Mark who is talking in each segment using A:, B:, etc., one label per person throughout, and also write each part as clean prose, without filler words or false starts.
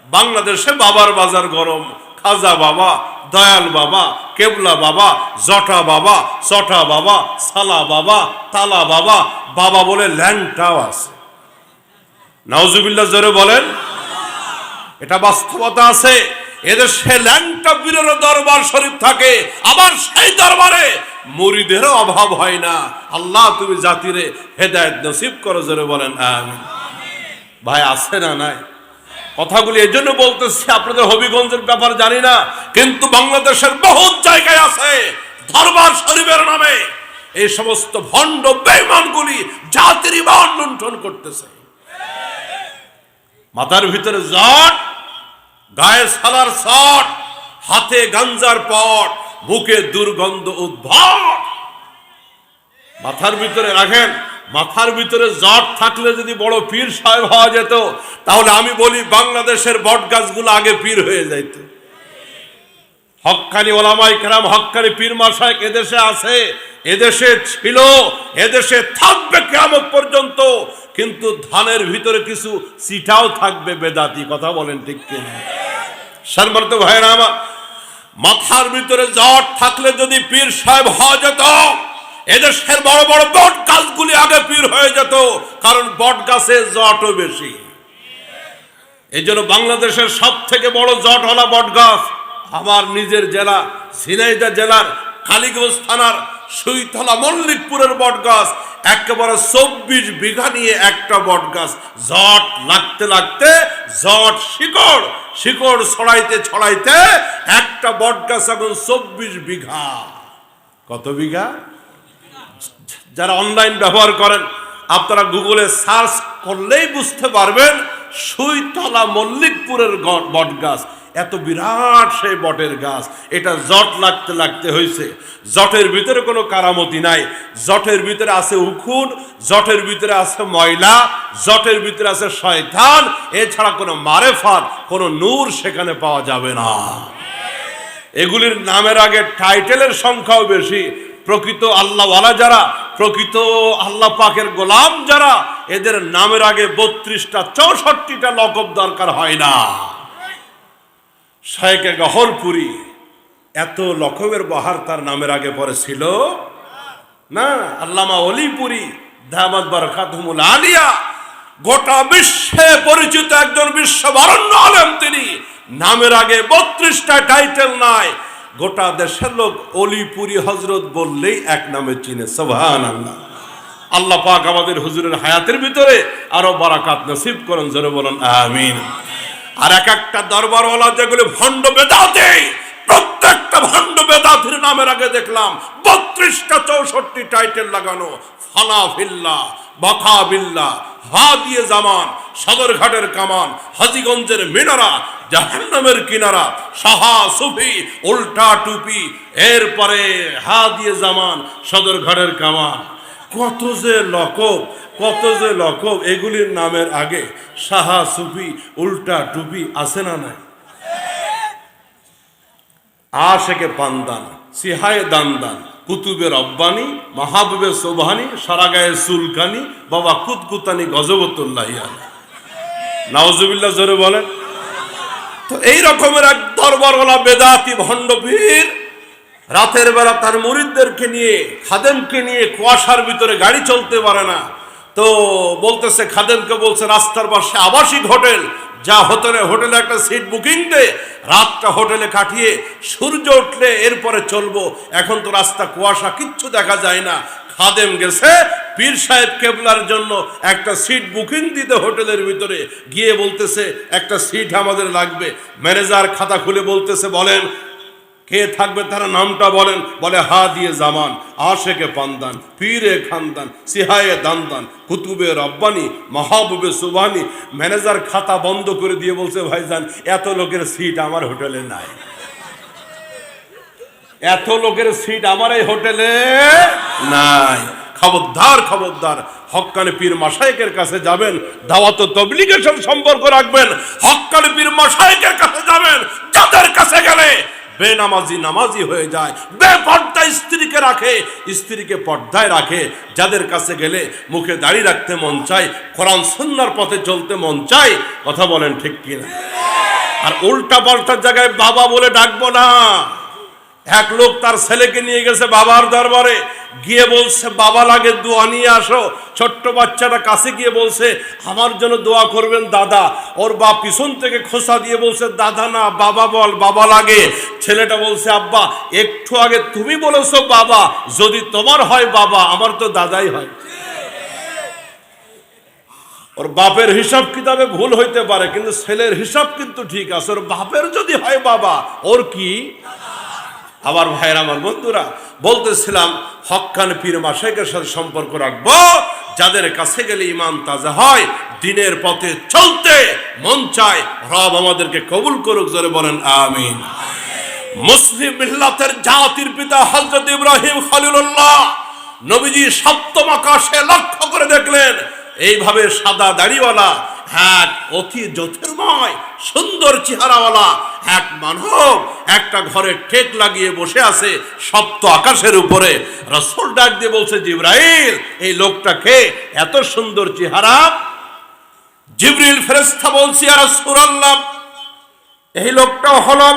A: বাংলাদেশে বাবার বাজার গরম। খাজা বাবা, দয়াল বাবা, কেবলা বাবা, জটা বাবা, চটা বাবা, সালা বাবা, তালা বাবা, বাবা বলে ল্যাংটাও আছে। নাউজুবিল্লাহ জোরে বলেন। এটা বাস্তবতা আছে। এদেশে ল্যাংটা বীরের দরবার শরীফ থাকে, আবার সেই দরবারে মুরিদেরও অভাব হয় না। আল্লাহ তুমি জাতিরে হেদায়েত নসিব করো, জোরে বলেন আমিন। ভাই আছে না নাই? কথাগুলি এই জন্য বলতেছি, আপনাদের হবিগঞ্জের ব্যাপার জানি না, কিন্তু বাংলাদেশের বহুত জায়গায় আছে দরবার শরীফের নামে এই সমস্ত ভণ্ড বেঈমানগুলি জাতির ঈমান লুণ্ঠন করতেছে। মাথার ভিতরে জট, গায়ে সালার শট, হাতে গাঞ্জার পট, বুকে দুর্গন্ধ উদ্ভট। মাথার ভিতরে রাখেন, মাথার ভিতরে জট থাকলে যদি বড় পীর সাহেব হওয়া যেত, তাহলে আমি বলি বাংলাদেশের বট গাছগুলো আগে পীর হয়ে যাইত। হক্কানি ওলামায়ে কেরাম, হক্কানি পীর মাশায়েখ এদেশে আছে, এদেশে ছিল, এদেশে থাকবে কিয়ামত পর্যন্ত। কিন্তু ধানের ভিতরে কিছু চিটাও থাকবে বেদাতি। কথা বলেন ঠিক কিনা? সম্মানিত ভাইরা আমার, মাথার ভিতরে জট থাকলে যদি পীর সাহেব হওয়া যেত, এদেশের বড় বড় বট গাছগুলি আগে পীর হয়ে যেত, কারণ বট গাছে জটও বেশি। এই জন্য বাংলাদেশের সব থেকে বড় জট হলো বট গাছ। আমার নিজের জেলা ঝিনাইদহ জেলার কালীগঞ্জ থানার সুইতলা মল্লিকপুরের বট গাছ, একেবারে 24 বিঘা নিয়ে একটা বট গাছ। জট লাগতে লাগতে জট শিকড় শিকড় ছড়াইতে ছড়াইতে একটা বট গাছ এখন 24 বিঘা। কত বিঘা? যারা অনলাইন ব্যবহার করেন, আপনারা গুগলে সার্চ করলেই বুঝতে পারবেন সুইতলা মল্লিকপুরের বট গাছ। এত বিরাট সেই বটের গাছ, এটা জট লাগতে লাগতে হয়েছে। জটের ভিতরে কোনো কারামতি নাই, জটের ভিতরে আছে উখুন, জটের ভিতরে আছে ময়লা, জটের ভিতরে আছে শয়তান, এছাড়া কোনো মারেফাত, কোনো নূর সেখানে পাওয়া যাবে না। এগুলির নামের আগে টাইটেলের সংখ্যাও বেশি। প্রকৃত আল্লাহওয়ালা যারা, প্রকৃত আল্লাহ পাকের গোলাম যারা, এদের নামের আগে 32টা 64টা লকব দরকার হয় না। শায়েখে গহরপুরি এত লকবের বাহার তার নামের আগে পরে ছিল না। আল্লামা অলিপুরি দামাত বারাকাতুহুল আলিয়া, গোটা বিশ্বে পরিচিত একজন বিশ্ববরেণ্য আলেম তিনি, নামের আগে 32টা টাইটেল নাই। গোটা দেশের লোক অলিপুরি হযরত বললেই এক নামে চিনে। সুবহানাল্লাহ। আল্লাহ পাক আমাদের হুজুরের হায়াতের ভিতরে আরো বারাকাত নসিব করেন, জোরে বলেন আমিন। আর এক একটা দরবারওয়ালা যেগুলো ভণ্ড বেদাতি, প্রত্যেকটা ভণ্ড বেদাতির নামের আগে দেখলাম 32টা 64 টাইটেল লাগানো। ফানাফিল্লাহ, বাকাবিল্লাহ, হাদিয়ে জামান, সদরঘাটের কামান, হাজীগঞ্জের মিনারা, জাহান্নামের কিনারা, সাহা সুফি, উল্টা টুপি, এরপরে হাদিয়ে জামান, সদরঘাটের কামান। কত যে লকব, কত যে লকব। এগুলির নামের আগে সাহা সুফি, উল্টা টুপি আছে না নাই? আশেকে পান্দান, সিহায়ে দানদান, কুতুবে রব্বানি, মাহবুবে সোবহানি, সারাগায়ে সুলকানি, বাবা কুতকুতানি গজবতুল্লাহি আলাইহি। নাউজুবিল্লাহ জোরে বলেন। তো এই রকমের এক দরবারওয়ালা বেদাতি ভণ্ড পীর রাতের বেলা তার মুরিদদেরকে নিয়ে, খাদেমকে নিয়ে কুয়াশার ভিতরে গাড়ি চলতে পারে না, তো বলতেছে, খাদেমকে বলছে রাস্তার পাশে আবাসিক হোটেল, যা হোটেলে একটা সিট বুকিং দে, রাতটা হোটেলে কাটিয়ে সূর্য উঠলে এরপরে চলবো। এখন তো রাস্তা কুয়াশা, কিচ্ছু দেখা যায় না। খাদেম গেছে পীর সাহেব কেবলার জন্য একটা সিট বুকিং দিতে হোটেলের ভিতরে, গিয়ে বলতেছে একটা সিট আমাদের লাগবে। ম্যানেজার খাতা খুলে বলতেছে, বলেন কে থাকবে, তারা নামটা বলেন। বলে হাদিয়ে জামান, আশেকে পান্দান, পীরে খানদান, সিহায়ে দানদান, কুতুবে রব্বানি, মাহবুবে সুবহানি। ম্যানেজার খাতা বন্ধ করে দিয়ে বলছে, ভাইজান এত লোকের সিট আমার হোটেলে নাই, এত লোকের সিট আমার এই হোটেলে নাই। খবরদার, খবরদার, হক্কানি পীর মাশায়েখের কাছে যাবেন, দাওয়াত ও তাবলীগের সাথে সম্পর্ক রাখবেন। হক্কানি পীর মাশায়েখের কাছে যাবেন, যাদের কাছে গেলে বেনামাজি নামাজি হয়ে যায়, বেপর্দা স্ত্রীকে রাখে, স্ত্রীকে পর্দায় রাখে, যাদের কাছে গেলে মুখে দাড়ি রাখতে মন চায়, কোরআন সুন্নাহর পথে চলতে মন চায়। কথা বলেন ঠিক কিনা? আর উল্টা পাল্টা জায়গায় বাবা বলে ডাকবো না। এক লোক তার ছেলেকে নিয়ে গেছে বাবার দরবারে, গিয়ে বলছে বাবা লাগে দোয়া নিয়ে আসো। ছোট্ট বাচ্চাটা কাছে গিয়ে বলছে আমার জন্য দোয়া করবেন দাদা। ওর বাপ পিছন থেকে খোসা দিয়ে বলছে দাদা না বাবা বল, বাবা লাগে। ছেলেটা বলছে আব্বা একটু আগে তুমি বলেছো বাবা, যদি তোমার হয় বাবা আমার তো দাদাই হয়। ওর বাপের হিসাব কিতাবে ভুল হইতে পারে, কিন্তু ছেলের হিসাব কিন্তু ঠিক আছে। ওর বাপের যদি হয় বাবা, ওর কি। আবার ভাইয়ের আমার বন্ধুরা, বলতেছিলাম হক্কান পীর মাশায়েখের সাথে সম্পর্ক রাখবো যাদের কাছে গেলে ইমান তাজা হয়, দিনের পথে চলতে মন চায়। রব আমাদেরকে কবুল করুক, জোরে বলেন আমিন। মুসলিম মিল্লাতের জাতির পিতা হযরত ইব্রাহিম খলিলুল্লাহ নবীজি সপ্তম আকাশে লক্ষ্য করে দেখলেন এইভাবে সাদা দাড়িওয়ালা এক অতি জ্যোতির্ময় সুন্দর চেহারাওয়ালা এক মানব একটা ঘরে ঠেক লাগিয়ে বসে আছে সপ্ত আকাশের উপরে। রাসূল ডাক দিয়ে বলছে জিবরাইল, এই লোকটাকে এত সুন্দর চেহারা। জিবরিল ফেরেশতা বলছে ইয়া রাসূলুল্লাহ, এই লোকটা হলো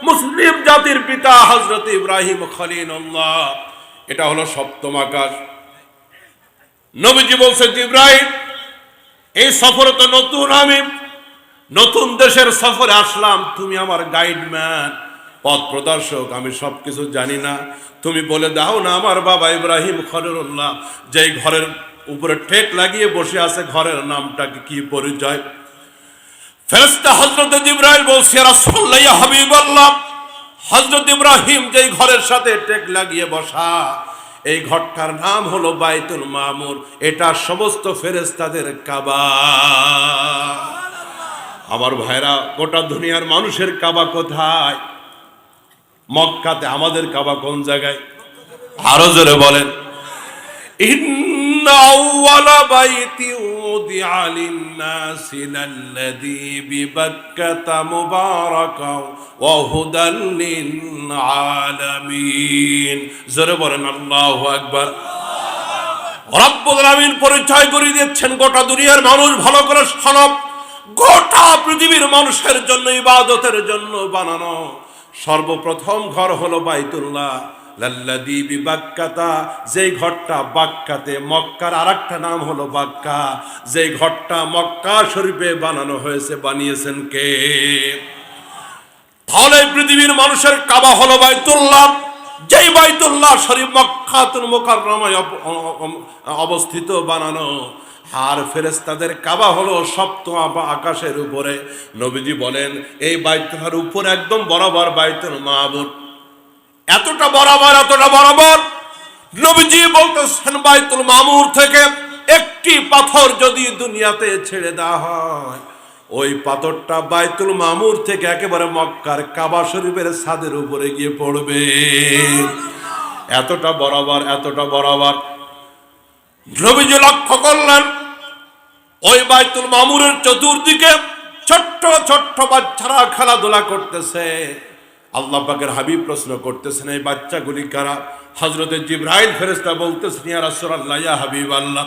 A: মুসলিম জাতির পিতা হযরত ইব্রাহিম খলিলুল্লাহ। এটা হলো সপ্তম আকাশ। নবীজি বলছে জিবরাইল, এই সফরে তো নতুন, আমি নতুন দেশের সফরে আসলাম, তুমি আমার গাইডম্যান, পথ প্রদর্শক, আমি সবকিছু জানি না, তুমি বলে দাও না আমার বাবা ইব্রাহিম খলিলুল্লাহ যেই ঘরের উপরে ঠেক লাগিয়ে বসে আছে ঘরের নামটা কি পরিচয়। ফেরেশতা হযরত জিবরাইল বলছে ইয়া রাসূলুল্লাহ ইয়া হাবিবাল্লাহ, হযরত ইব্রাহিম যেই ঘরের সাথে ঠেক লাগিয়ে বসা এই ঘরটার নাম হলো বাইতুল মামুর, এটা সমস্ত ফেরেশতাদের কাবা। আমার ভাইরা, গোটা দুনিয়ার মানুষের কাবা কোথায়? মক্কাতে। আমাদের কাবা কোন জায়গায়? আরো জোরে বলেন। ইন্না আউওয়ালা বাইতি উদিআ লিন-নাসি লাল্লাযী বিবাক্কাতা মুবারাকাও ওয়া হুদাল লিল-আলামিন। জোরে বলেন আল্লাহু আকবার। রব্বুল আলামিন পরিচয় করে দিচ্ছেন গোটা দুনিয়ার মানুষ ভালো করে শোনো, গোটা পৃথিবীর মানুষের জন্য ইবাদতের জন্য বানানো সর্বপ্রথম ঘর হলো বাইতুল্লাহ লাল্লাযী বিবাক্কাতা, যেই ঘরটা বাক্কাতে, মক্কার আরেকটা নাম হলো বাক্কা, যেই ঘরটা মক্কা শরীফে বানানো হয়েছে, বানিয়েছেন কে? তাহলে পৃথিবীর মানুষের কাবা হলো বাইতুল্লাহ, যেই বাইতুল্লাহ শরীফ মক্কাতুল মুকাররমায় অবস্থিত, বানানো। আর ফেরেশতাদের কাবা হলো সপ্তম আকাশের উপরে। নবীজি বলেন এই বাইতুল্লাহর উপরে একদম বরাবর বাইতুল মামুর, এতটা বরাবর, এতটা বরাবর। নবীজি বলতেছেন বাইতুল মামুর থেকে একটি পাথর যদি দুনিয়াতে ছেড়ে দেওয়া হয়, ওই পাথরটা বাইতুল মামুর থেকে একেবারে মক্কার কাবা শরীফের ছাদের উপরে গিয়ে পড়বে। এতটা বরাবর, এতটা বরাবর। নবীজি লক্ষ্য করলেন ওই বাইতুল মামুরের চতুর্দিকে ছোট্ট ছোট্ট বাচ্চারা খেলাধুলা করতেছে। আল্লাহ পাকের হাবিব প্রশ্ন করতেছেন এই বাচ্চাগুলি কারা? হযরত জিবরাইল ফেরেশতা বলতেছেন ইয়া রাসূলুল্লাহ ইয়া হাবিবাল্লাহ,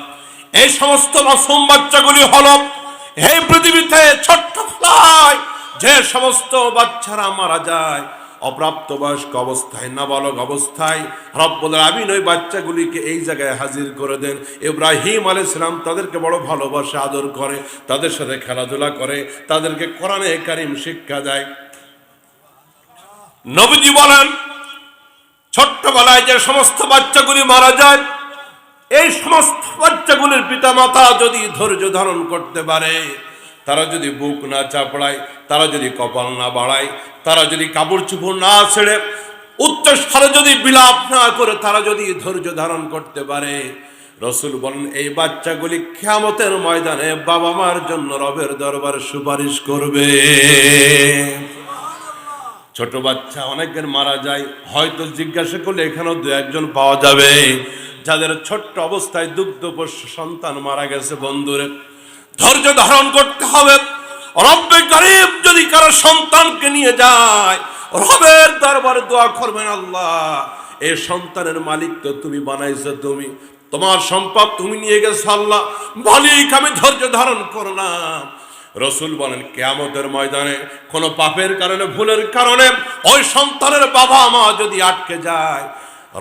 A: এই সমস্ত মাসুম বাচ্চাগুলি হলো এই পৃথিবীতে ছোট্ট ফ্লাই যে সমস্ত বাচ্চারা মারা যায় অপ্রাপ্তবয়স্ক অবস্থায়, নাবালক অবস্থায়। রব্বুল আলামিন ওই বাচ্চাগুলিকে এই জায়গায় হাজির করে দেন। ইব্রাহিম আলাইহিস সালাম তাদেরকে বড় ভালোবাসে, আদর করে, তাদের সাথে খেলাধুলা করে, তাদেরকে কোরআনে কারীম শিক্ষা দেয়। নবীজি বলেন ছোট্টবেলায় যে সমস্ত বাচ্চাগুলি মারা যায়, এই সমস্ত বাচ্চাগুলির পিতামাতা যদি ধৈর্য ধারণ করতে পারে, তারা যদি বুক না চাপড়ায়, তারা যদি কপাল না বাড়ায়, তারা যদি কাপড় চোপড় না ছেড়ে উচ্চস্বরে যদি বিলাপ না করে, তারা যদি ধৈর্য ধারণ করতে পারে, রাসূল বলেন এই বাচ্চাগুলি কিয়ামতের ময়দানে বাবা মার জন্য রবের দরবারে সুপারিশ করবে। ছোট বাচ্চা অনেকের মারা যায়, হয়তো জিজ্ঞাসা করলে এখানেও দু একজন পাওয়া যাবে যাদের ছোট্ট অবস্থায় দুগ্ধপোষ্য সন্তান মারা গেছে। বন্ধুরে, ধৈর্য ধারণ করতে হবে। রব্বে কারীম যদি কারো সন্তানকে নিয়ে যায়, রবের দরবারে দোয়া করবেন, আল্লাহ এই সন্তানের মালিক তো তুমি বানাইছো, তুমি, তোমার সম্পদ তুমি নিয়ে গেছো, আল্লাহ মালিক আমি ধৈর্য ধারণ করলাম, রসুল বলেন কিয়ামতের ময়দানে কোনো পাপের কারণে, ভুলের কারণে ওই সন্তানের বাবা মা যদি আটকে যায়,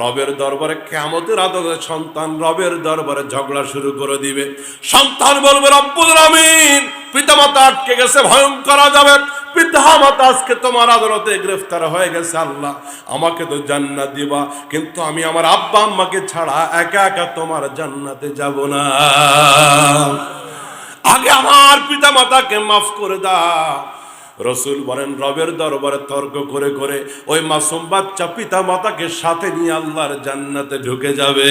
A: রবের দরবারে কিয়ামতের আদালতে সন্তান রবের দরবারে ঝগড়া শুরু করে দিবে। সন্তান বলবে, রব্বুল আমিন, পিতামাতা আটকে গেছে, ভয়ঙ্কর আযাবে, পিতামাতা আজকে তোমার আদালতে গ্রেফতার হয়ে গেছে, আল্লাহ আমাকে তো জান্নাত দিবা, কিন্তু আমি আমার আব্বা আম্মাকে ছাড়া একা একা তোমার জান্নাতে যাব না, আগে আমার পিতামাতাকে মাফ করে দাও। রসুল বলেন রবের দরবারে তর্ক করে করে ওই মাসুম বাচ্চা পিতা মাতাকে সাথে নিয়ে আল্লাহর জান্নাতে ঢুকে যাবে।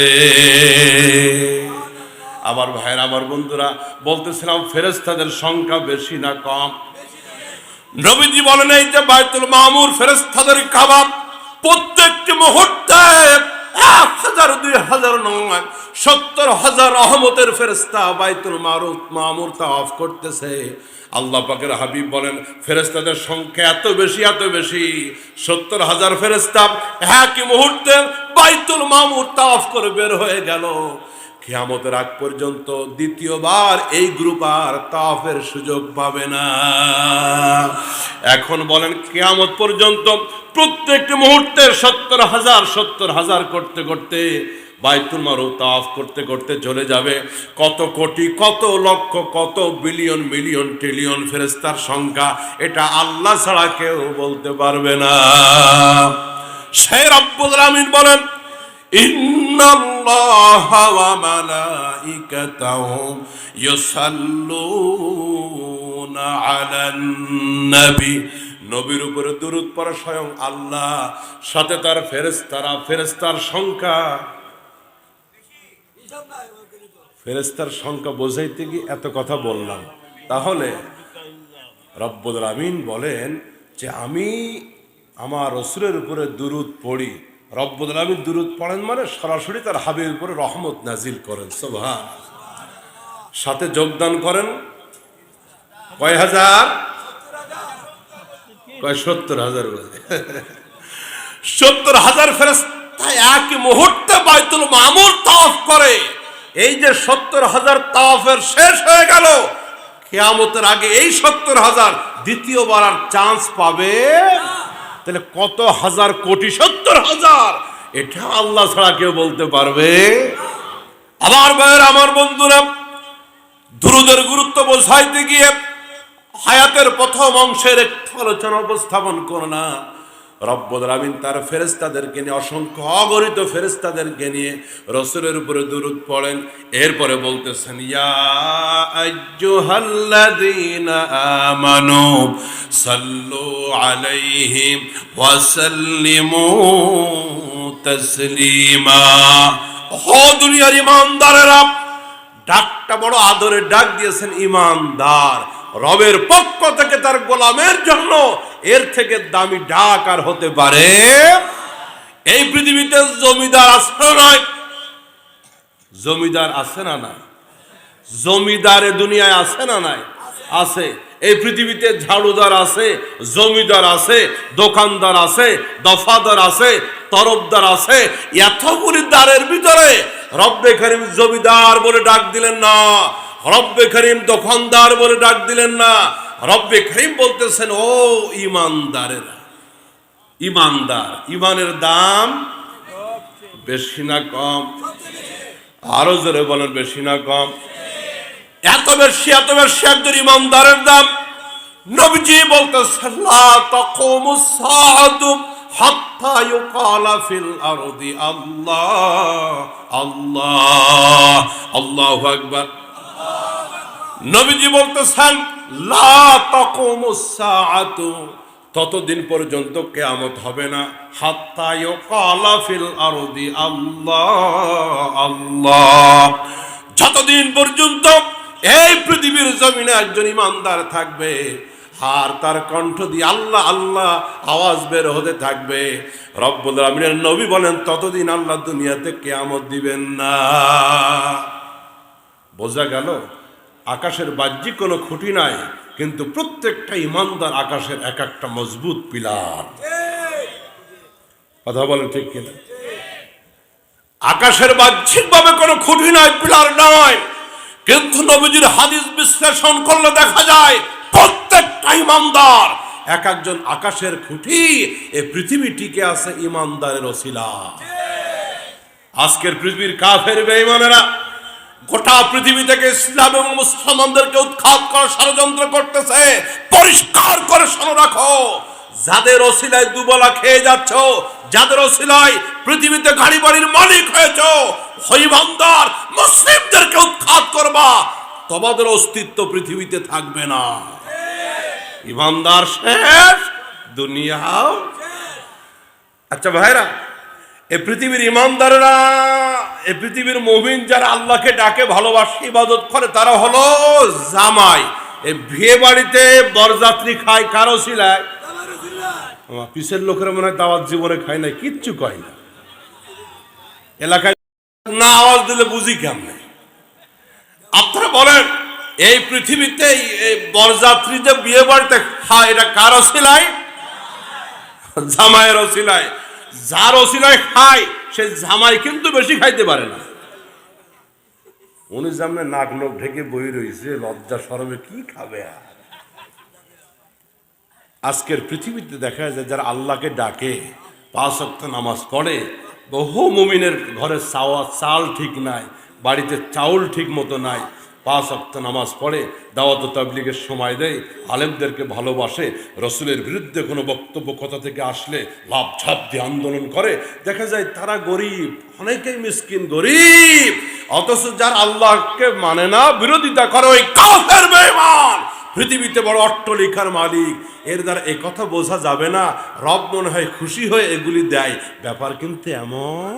A: আমার ভাইয়ের, আমার বন্ধুরা, বলতেছিলাম ফেরেশতাদের সংখ্যা বেশি না কম? নবীজি বলেন এই যে বাইতুল মামুর ফেরেশতাদের কাবা, প্রত্যেকটি মুহূর্তে 1000 2000 নয়, 70,000 রহমতের ফেরেশতা বাইতুল মামুর তাওয়াফ করতেছে। আল্লাহ পাকের হাবিব বলেন ফেরেশতাদের সংখ্যা এত বেশি, এত বেশি, 70,000 ফেরেশতা একই মুহূর্তে বাইতুল মামুর তাওয়াফ করে বের হয়ে গেল। কিয়ামতের আগ পর্যন্ত দ্বিতীয়বার এই গ্রুপ আর তাওয়াফের সুযোগ পাবে না। এখন বলেন কিয়ামত পর্যন্ত প্রত্যেকটি মুহূর্তে 70,000 করতে করতে বাইতুল মামুর তাওয়াফ করতে করতে চলে যাবে কত কোটি, কত লক্ষ, কত বিলিয়ন, মিলিয়ন, ট্রিলিয়ন ফেরেশতার সংখ্যা, এটা আল্লাহ ছাড়া কেউ বলতে পারবে না। সেই রব্বুল আমিন বলেন ইন্নাল্লাহা ওয়া মালাইকাতাহু ইউসাল্লুনা আলান নবী, নবীর উপরে দুরূদ পড়ে স্বয়ং আল্লাহ, সাথে তার ফেরেশতারা, ফেরেশতার সংখ্যা, ফেরেশতার সংখ্যা বোঝাইতে গিয়ে এত কথা বললাম। তাহলে রব্বুল আমিন বলেন যে আমি আমার রাসূলের উপরে দুরূদ পড়ি। রব্বুল আমিন দুরূদ পড়েন মানে সরাসরি তার হাবিবের উপরে রহমত নাজিল করেন। সুবহান। সাথে যোগদান করেন কয় হাজার? কয় 70,000 বলে 70,000 ফেরেশতা এক মুহূর্তে বাইতুল মামুর তাওয়াফ করে। এই যে 70,000 তাওয়াফের শেষ হয়ে গেল, কিয়ামতের আগে এই 70,000 দ্বিতীয়বার আর চান্স পাবে? তাহলে কত হাজার কোটি, 70,000, এটা আল্লাহ ছাড়া কেউ বলতে পারবে? আমার ভাইয়ের, আমার বন্ধুরা, দুরূদের গুরুত্ব বোঝাইতে গিয়ে হায়াতের প্রথম অংশের একটু আলোচনা উপস্থাপন করো না। রব্বুল আমিন তার ফেরেশতাদেরকে নিয়ে, অসংখ্য অগণিত ফেরেশতাদেরকে নিয়ে রাসূলের উপরে দুরূদ পড়েন। এরপরে বলতেছেন ইয়া আইয়ুহাল্লাযীনা আমানু সাল্লু আলাইহি ওয়া সাল্লিমু তাসলিমা। ও দুনিয়ার ঈমানদারেরা, ডাকটা বড় আদরের ডাক দিয়েছেন ইমানদার। রবের পক্ষ থেকে তার গোলামের জন্য এর থেকে দামি ডাক আর হতে পারে? এই পৃথিবীতে জমিদার আছে না নাই? জমিদার আছে না নাই? জমিদার দুনিয়ায় আছে না নাই? আছে। এই পৃথিবীতে ঝাড়ুদার আছে, জমিদার আছে, দোকানদার আছে, দফাদার আছে, তরফদার আছে। এতগুলি দ্বারের ভিতরে রব্বে করিম জমিদার বলে ডাক দিলেন না, রব্বে করিম দোকানদার বলে ডাক দিলেন না। রব্বে করিম বলতেছেন ও ইমানদারেরা, ইমানদার, ইমানের দাম বেশি না কম? আরো জোরে বলেন, বেশি না কম? এত বেশি, এত বেশি একজন ইমানদারের দাম। নবীজি বলতেছেন লা তাকুমুস সাআতু হাত্তা ইউকালা ফিল আরদি আল্লাহ আল্লাহ, আল্লাহু আকবার। নবীজি বলতেছেন লা তাকুমুস সাআতু, ততদিন পর্যন্ত কিয়ামত হবে না, হাত্তা ইউকালা ফিল আরদি আল্লাহ আল্লাহ, যতদিন পর্যন্ত এই পৃথিবীর জমিনে একজন ইমানদার থাকবে আর তার কণ্ঠ দিয়ে আল্লাহ আল্লাহ আওয়াজ বের হতে থাকবে। রব্বুল আমিনের নবী বলেন ততদিন আল্লাহ দুনিয়াতে কিয়ামত দিবেন না। বোঝা গেল আকাশের বাহ্যিক কোনো খুঁটি নাই, কিন্তু প্রত্যেকটা ইমানদার আকাশের এক একটা মজবুত পিলার। কথা বলেন ঠিক কিনা? আকাশের বাহ্যিক ভাবে কোনো খুঁটি নাই, পিলার নয়, কিন্তু নবীজির হাদিস বিশ্লেষণ করলে দেখা যায় প্রত্যেকটা ইমানদার এক একজন আকাশের খুঁটি, এই পৃথিবী টিকে আছে ইমানদারের ওসিলা। আজকের পৃথিবীর কাফের বেঈমানেরা গোটা পৃথিবী থেকে ইসলাম এবং মুসলমানদেরকে উৎখাত করার ষড়যন্ত্র করতেছে। পরিষ্কার করে শুনে রাখো, যাদের ওসিলায় দুবেলা খেয়ে যাচ্ছ, যাদের ওসিলায় পৃথিবীতে গাড়ি বাড়ির মালিক হয়েছ, ইমানদার মুসলিমদেরকে উৎখাত করবা, তোমাদের অস্তিত্ব পৃথিবীতে থাকবে না। ইমানদার শেষ, দুনিয়া। আচ্ছা ভাইরা, এই পৃথিবীর ইমানদাররা, এই পৃথিবীর মুমিন যারা আল্লাহকে ডাকে, ভালোবাসে, ইবাদত করে, তারা হলো জামাই। এই বিয়ে বাড়িতে বরযাত্রী খায় কার ওসিলায়? আমার পিছের লোকেরা মনে হয় দাওয়াত জীবনে খায় না, কিচ্ছু কয় না। এলাকায় না আওয়াজ দিলে বুঝি কেমনে? আপনারা বলেন, এই পৃথিবীতে এই বরযাত্রী যে বিয়ে বাড়িতে খায়, এটা কার ওসিলায়? জামাইয়ের ওসিলায়। যার ওসিলায় খায় সে জামাই কিন্তু বেশি খাইতে পারে না। উনি সামনে নাক লোক ঢেকে বই রয়েছে, লজ্জা শরমে কি খাবে? আজকের পৃথিবীতে দেখা যায় যারা আল্লাহকে ডাকে, 5 ওয়াক্ত নামাজ পড়ে, বহু মুমিনের ঘরে চাল ঠিক নাই, বাড়িতে চাউল ঠিক মতো নাই, 5 ওয়াক্ত নামাজ পড়ে, দাওয়াত ও তাবলীগের সময় দেয়, আলেমদেরকে ভালোবাসে, রসুলের বিরুদ্ধে কোনো বক্তব্য কথা থেকে আসলে লাভ ঝাপ দিয়ে আন্দোলন করে। দেখা যায় তারা গরিব, অনেকেই মিসকিন গরিব, অথচ যার আল্লাহকে মানে না, বিরোধিতা করে, ওই কাফের বেঈমান পৃথিবীতে বড় অট্টালিকার মালিক। এর দ্বারা এই কথা বোঝা যাবে না রব মনে হয় খুশি হয়ে এগুলি দেয়। ব্যাপার কিন্তু এমন